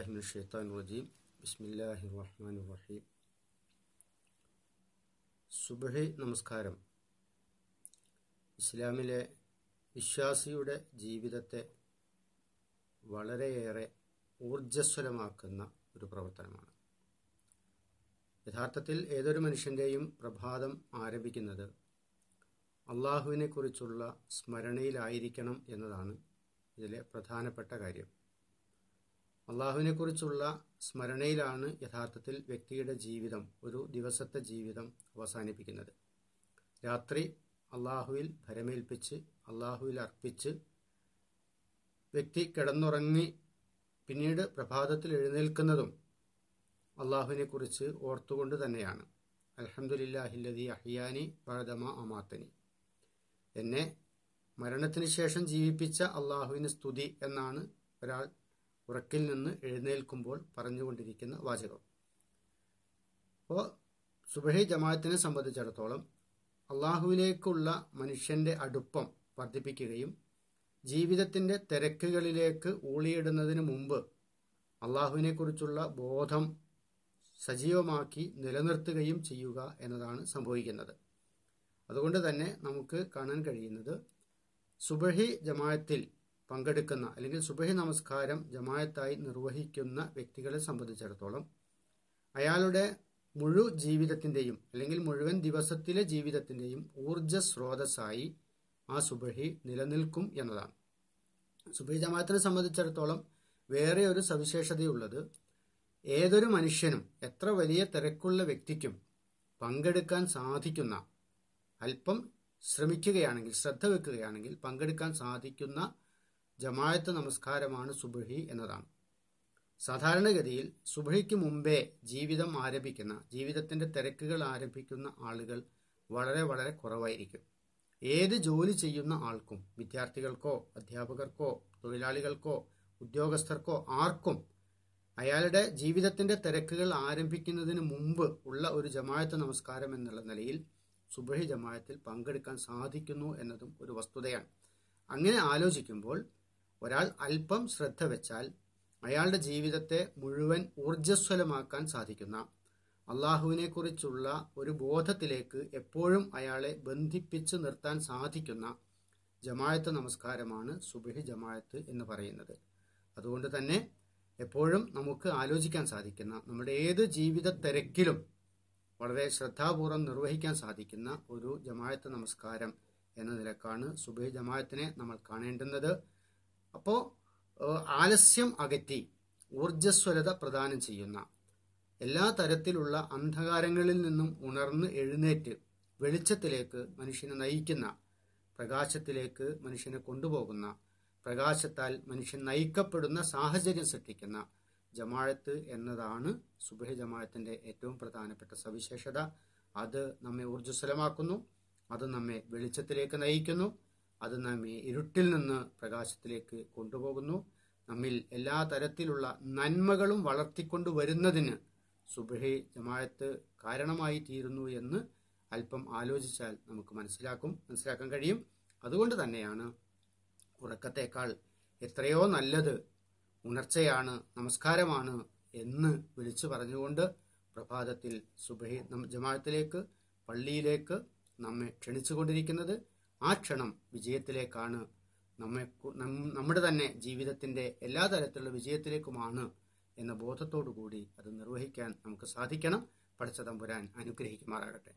റജീം ബിസ്മില്ലാഹിർ റഹ്മാനിർ റഹീം. സുബ്ഹി നമസ്കാരം ഇസ്ലാമിലെ വിശ്വാസിയുടെ ജീവിതത്തെ വളരെയേറെ ഊർജ്ജസ്വലമാക്കുന്ന ഒരു പ്രവർത്തനമാണ്. യഥാർത്ഥത്തിൽ ഏതൊരു മനുഷ്യൻ്റെയും പ്രഭാതം ആരംഭിക്കുന്നത് അള്ളാഹുവിനെ കുറിച്ചുള്ള സ്മരണയിലായിരിക്കണം എന്നതാണ് ഇതിലെ പ്രധാനപ്പെട്ട കാര്യം. അള്ളാഹുവിനെക്കുറിച്ചുള്ള സ്മരണയിലാണ് യഥാർത്ഥത്തിൽ വ്യക്തിയുടെ ജീവിതം, ഒരു ദിവസത്തെ ജീവിതം അവസാനിപ്പിക്കുന്നത്. രാത്രി അള്ളാഹുവിൽ ഭരമേൽപ്പിച്ച് അള്ളാഹുവിൽ അർപ്പിച്ച് വ്യക്തി കിടന്നുറങ്ങി പിന്നീട് പ്രഭാതത്തിൽ എഴുന്നേൽക്കുന്നതും അള്ളാഹുവിനെക്കുറിച്ച് ഓർത്തുകൊണ്ട് തന്നെയാണ്. അൽഹംദുലില്ലാഹില്ലദീ അഹ്യാനി ബഅദ മാ അമാതനി. എന്നെ മരണത്തിന് ശേഷം ജീവിപ്പിച്ച അള്ളാഹുവിന് സ്തുതി എന്നാണ് ഒരാൾ ഉറക്കിൽ നിന്ന് എഴുന്നേൽക്കുമ്പോൾ പറഞ്ഞുകൊണ്ടിരിക്കുന്ന വാചകം. അപ്പോൾ സുബഹി ജമാഅത്തിനെ സംബന്ധിച്ചിടത്തോളം അള്ളാഹുവിലേക്കുള്ള മനുഷ്യന്റെ അടുപ്പം വർദ്ധിപ്പിക്കുകയും ജീവിതത്തിന്റെ തിരക്കുകളിലേക്ക് ഊളിയിടുന്നതിന് മുമ്പ് അള്ളാഹുവിനെക്കുറിച്ചുള്ള ബോധം സജീവമാക്കി നിലനിർത്തുകയും ചെയ്യുക എന്നതാണ് സംഭവിക്കുന്നത്. അതുകൊണ്ട് തന്നെ നമുക്ക് കാണാൻ കഴിയുന്നത് സുബഹി ജമാഅത്തിൽ പങ്കെടുക്കുന്ന അല്ലെങ്കിൽ സുബഹി നമസ്കാരം ജമാഅത്തായി നിർവഹിക്കുന്ന വ്യക്തികളെ സംബന്ധിച്ചിടത്തോളം അയാളുടെ ജീവിതത്തിന്റെയും അല്ലെങ്കിൽ മുഴുവൻ ദിവസത്തിലെ ജീവിതത്തിന്റെയും ഊർജ സ്രോതസ്സായി ആ സുബഹി നിലനിൽക്കും എന്നതാണ്. സുബഹി ജമാഅത്തിനെ സംബന്ധിച്ചിടത്തോളം വേറെ ഒരു സവിശേഷതയുള്ളത്, ഏതൊരു മനുഷ്യനും എത്ര വലിയ തിരക്കുള്ള വ്യക്തിക്കും പങ്കെടുക്കാൻ സാധിക്കുന്ന, അല്പം ശ്രമിക്കുകയാണെങ്കിൽ ശ്രദ്ധ വെക്കുകയാണെങ്കിൽ പങ്കെടുക്കാൻ സാധിക്കുന്ന ജമാഅത്ത് നമസ്കാരമാണ് സുബഹി എന്നതാണ്. സാധാരണഗതിയിൽ സുബഹിക്ക് മുമ്പേ ജീവിതം ആരംഭിക്കുന്ന, ജീവിതത്തിന്റെ തിരക്കുകൾ ആരംഭിക്കുന്ന ആളുകൾ വളരെ വളരെ കുറവായിരിക്കും. ഏത് ജോലി ചെയ്യുന്ന ആൾക്കും, വിദ്യാർത്ഥികൾക്കോ അധ്യാപകർക്കോ തൊഴിലാളികൾക്കോ ഉദ്യോഗസ്ഥർക്കോ ആർക്കും അയാളുടെ ജീവിതത്തിന്റെ തിരക്കുകൾ ആരംഭിക്കുന്നതിന് മുമ്പ് ഉള്ള ഒരു ജമാഅത്ത് നമസ്കാരം എന്നുള്ള നിലയിൽ സുബഹി ജമാഅത്തിൽ പങ്കെടുക്കാൻ സാധിക്കുന്നു എന്നതും ഒരു വസ്തുതയാണ്. അങ്ങനെ ആലോചിക്കുമ്പോൾ ഒരാൾ അല്പം ശ്രദ്ധ വെച്ചാൽ അയാളുടെ ജീവിതത്തെ മുഴുവൻ ഊർജ്ജസ്വലമാക്കാൻ സാധിക്കുന്ന, അള്ളാഹുവിനെ കുറിച്ചുള്ള ഒരു ബോധത്തിലേക്ക് എപ്പോഴും അയാളെ ബന്ധിപ്പിച്ച് നിർത്താൻ സാധിക്കുന്ന ജമാഅത്ത് നമസ്കാരമാണ് സുബഹി ജമാഅത്ത് എന്ന് പറയുന്നത്. അതുകൊണ്ട് തന്നെ എപ്പോഴും നമുക്ക് ആലോചിക്കാൻ സാധിക്കുന്ന, നമ്മുടെ ഏത് ജീവിത തിരക്കിലും വളരെ ശ്രദ്ധാപൂർവം നിർവഹിക്കാൻ സാധിക്കുന്ന ഒരു ജമാഅത്ത് നമസ്കാരം എന്ന നിലക്കാണ് സുബഹി ജമാഅത്തിനെ നമ്മൾ കാണേണ്ടുന്നത്. അപ്പോൾ ആലസ്യം അകറ്റി ഊർജ്ജസ്വലത പ്രദാനം ചെയ്യുന്ന, എല്ലാ തരത്തിലുള്ള അന്ധകാരങ്ങളിൽ നിന്നും ഉണർന്ന് എഴുന്നേറ്റ് വെളിച്ചത്തിലേക്ക് മനുഷ്യനെ നയിക്കുന്ന, പ്രകാശത്തിലേക്ക് മനുഷ്യനെ കൊണ്ടുപോകുന്ന, പ്രകാശത്താൽ മനുഷ്യൻ നയിക്കപ്പെടുന്ന സാഹചര്യം സൃഷ്ടിക്കുന്ന ജമാഅത്ത് എന്നതാണ് സുബഹി ജമാഅത്തിന്റെ ഏറ്റവും പ്രധാനപ്പെട്ട സവിശേഷത. അത് നമ്മെ ഊർജ്ജസ്വലമാക്കുന്നു, അത് നമ്മെ വെളിച്ചത്തിലേക്ക് നയിക്കുന്നു, അത് നമ്മെ ഇരുട്ടിൽ നിന്ന് പ്രകാശത്തിലേക്ക് കൊണ്ടുപോകുന്നു. നമ്മിൽ എല്ലാ തരത്തിലുള്ള നന്മകളും വളർത്തിക്കൊണ്ടു വരുന്നതിന് സുബഹി കാരണമായി തീരുന്നു എന്ന് അല്പം ആലോചിച്ചാൽ നമുക്ക് മനസ്സിലാക്കാൻ കഴിയും. അതുകൊണ്ട് തന്നെയാണ് ഉറക്കത്തേക്കാൾ എത്രയോ നല്ലത് ഉണർച്ചയാണ്, നമസ്കാരമാണ് എന്ന് വിളിച്ചു പറഞ്ഞുകൊണ്ട് പ്രഭാതത്തിൽ സുബഹി ജമാഅത്തിലേക്ക്, പള്ളിയിലേക്ക് നമ്മെ ക്ഷണിച്ചുകൊണ്ടിരിക്കുന്നത്. ആ ക്ഷണം വിജയത്തിലേക്കാണ്, നമ്മുടെ തന്നെ ജീവിതത്തിന്റെ എല്ലാ തരത്തിലുള്ള വിജയത്തിലേക്കുമാണ് എന്ന ബോധത്തോടു കൂടി അത് നിർവഹിക്കാൻ നമുക്ക് സാധിക്കണം. പടച്ച തമ്പുരാൻ അനുഗ്രഹിക്കുമാറാകട്ടെ.